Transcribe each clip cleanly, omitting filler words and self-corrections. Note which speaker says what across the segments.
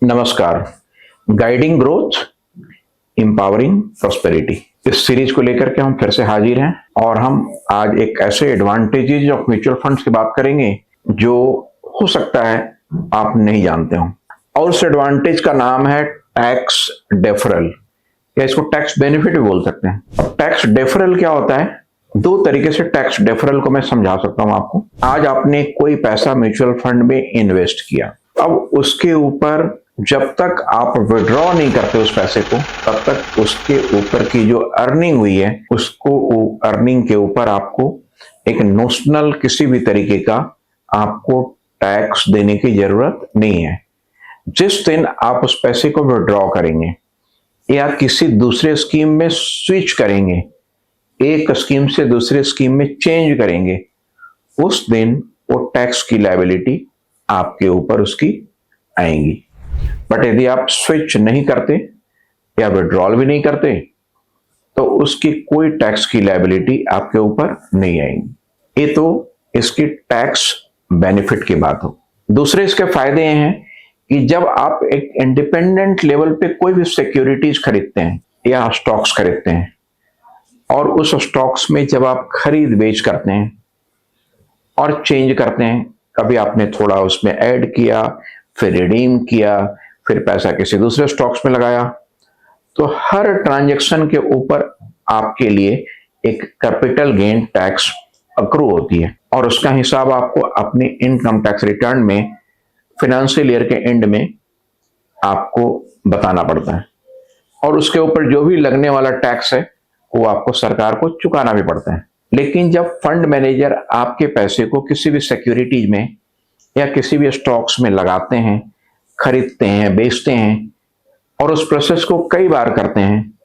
Speaker 1: नमस्कार। Guiding growth, empowering prosperity, इस series को लेकर के हम फिर से हाजिर हैं और हम आज एक ऐसे एडवांटेजेस ऑफ म्यूचुअल फंड्स की बात करेंगे जो हो सकता है आप नहीं जानते हो। और उस एडवांटेज का नाम है टैक्स डेफरल, या इसको टैक्स बेनिफिट भी बोल सकते हैं। अब टैक्स डेफरल क्या होता है? दो तरीके से टैक्स डेफरल को मैं समझा सकता हूं आपको। आज आपने कोई पैसा म्यूचुअल फंड में इन्वेस्ट किया, अब उसके ऊपर जब तक आप विड्रॉ नहीं करते उस पैसे को, तब तक उसके ऊपर की जो अर्निंग हुई है, उसको अर्निंग के ऊपर आपको एक नोशनल किसी भी तरीके का आपको टैक्स देने की जरूरत नहीं है। जिस दिन आप उस पैसे को विड्रॉ करेंगे या किसी दूसरे स्कीम में स्विच करेंगे, एक स्कीम से दूसरे स्कीम में चेंज करेंगे, उस दिन वो टैक्स की लायबिलिटी आपके ऊपर उसकी आएंगी। बट यदि आप स्विच नहीं करते या विड्रॉल भी नहीं करते तो उसकी कोई टैक्स की लायबिलिटी आपके ऊपर नहीं आएगी। ये तो इसकी टैक्स बेनिफिट की बात हो। दूसरे इसके फायदे हैं कि जब आप एक इंडिपेंडेंट लेवल पे कोई भी सिक्योरिटीज खरीदते हैं या स्टॉक्स खरीदते हैं और उस स्टॉक्स में जब आप खरीद बेच करते हैं और चेंज करते हैं, कभी आपने थोड़ा उसमें ऐड किया, फिर रिडीम किया, फिर पैसा किसी दूसरे स्टॉक्स में लगाया, तो हर ट्रांजैक्शन के ऊपर आपके लिए एक कैपिटल गेन टैक्स अक्रू होती है और उसका हिसाब आपको अपने इनकम टैक्स रिटर्न में फाइनेंशियल ईयर के एंड में आपको बताना पड़ता है और उसके ऊपर जो भी लगने वाला टैक्स है वो आपको सरकार को चुकाना भी पड़ता है। लेकिन जब फंड मैनेजर आपके पैसे को किसी भी सिक्योरिटीज में या किसी भी स्टॉक्स में लगाते हैं, खरीदते हैं, बेचते हैं और उस प्रोसेस को कई बार करते हैं,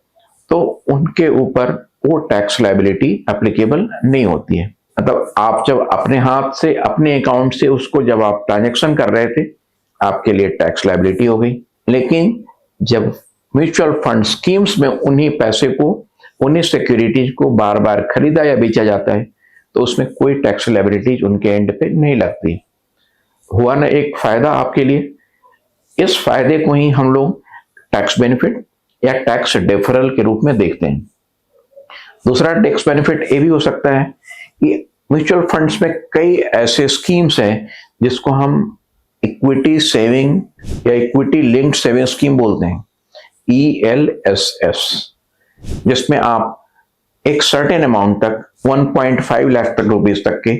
Speaker 1: तो उनके ऊपर वो टैक्स लायबिलिटी एप्लीकेबल नहीं होती है। मतलब आप जब अपने हाथ से अपने अकाउंट से उसको जब आप ट्रांजैक्शन कर रहे थे, आपके लिए टैक्स लायबिलिटी हो गई। लेकिन जब म्यूचुअल फंड स्कीम्स में उन्हीं पैसे को, उन्हीं सिक्योरिटीज को बार बार खरीदा या बेचा जाता है, तो उसमें कोई टैक्स लायबिलिटीज उनके एंड पे नहीं लगती। हुआ ना एक फायदा आपके लिए। इस फायदे को ही हम लोग टैक्स बेनिफिट या टैक्स डेफरल के रूप में देखते हैं। दूसरा टैक्स बेनिफिट ये भी हो सकता है कि म्यूचुअल फंड्स में कई ऐसे स्कीम्स हैं जिसको हम इक्विटी सेविंग या इक्विटी लिंक्ड सेविंग स्कीम बोलते हैं, ELSS, जिसमें आप एक सर्टेन अमाउंट तक 1.5 लाख तक रुपीस तक के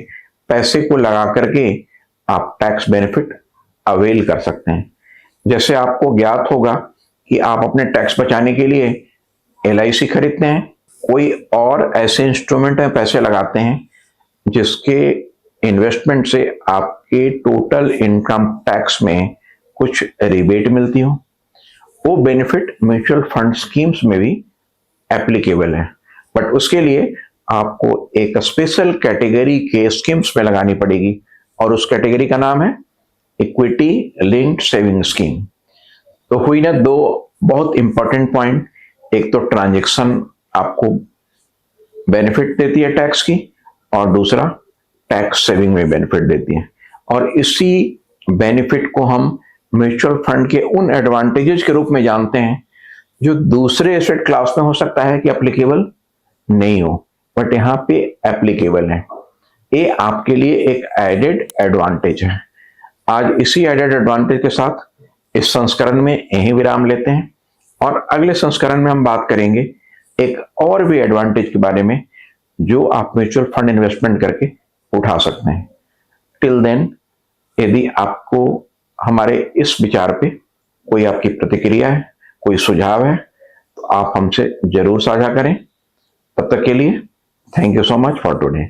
Speaker 1: पैसे को लगा करके आप टैक्स बेनिफिट अवेल कर सकते हैं। जैसे आपको ज्ञात होगा कि आप अपने टैक्स बचाने के लिए LIC खरीदते हैं, कोई और ऐसे इंस्ट्रूमेंट में पैसे लगाते हैं जिसके इन्वेस्टमेंट से आपके टोटल इनकम टैक्स में कुछ रिबेट मिलती हो, वो बेनिफिट म्यूचुअल फंड स्कीम्स में भी एप्लीकेबल है। बट उसके लिए आपको एक स्पेशल कैटेगरी के स्कीम्स में लगानी पड़ेगी और उस कैटेगरी का नाम है इक्विटी लिंक्ड सेविंग स्कीम। तो हुई ना दो बहुत इंपॉर्टेंट पॉइंट। एक तो ट्रांजैक्शन आपको बेनिफिट देती है टैक्स की, और दूसरा टैक्स सेविंग में बेनिफिट देती है। और इसी बेनिफिट को हम म्यूचुअल फंड के उन एडवांटेजेस के रूप में जानते हैं जो दूसरे एसेट क्लास में हो सकता है कि एप्लीकेबल नहीं हो, बट यहाँ पे एप्लीकेबल है। ये आपके लिए एक एडेड एडवांटेज है। आज इसी एडेड एडवांटेज के साथ इस संस्करण में यही विराम लेते हैं और अगले संस्करण में हम बात करेंगे एक और भी एडवांटेज के बारे में जो आप म्यूचुअल फंड इन्वेस्टमेंट करके उठा सकते हैं। टिल देन, यदि आपको हमारे इस विचार पे कोई आपकी प्रतिक्रिया है, कोई सुझाव है, तो आप हमसे जरूर साझा करें। तब तक के लिए thank you so much for today.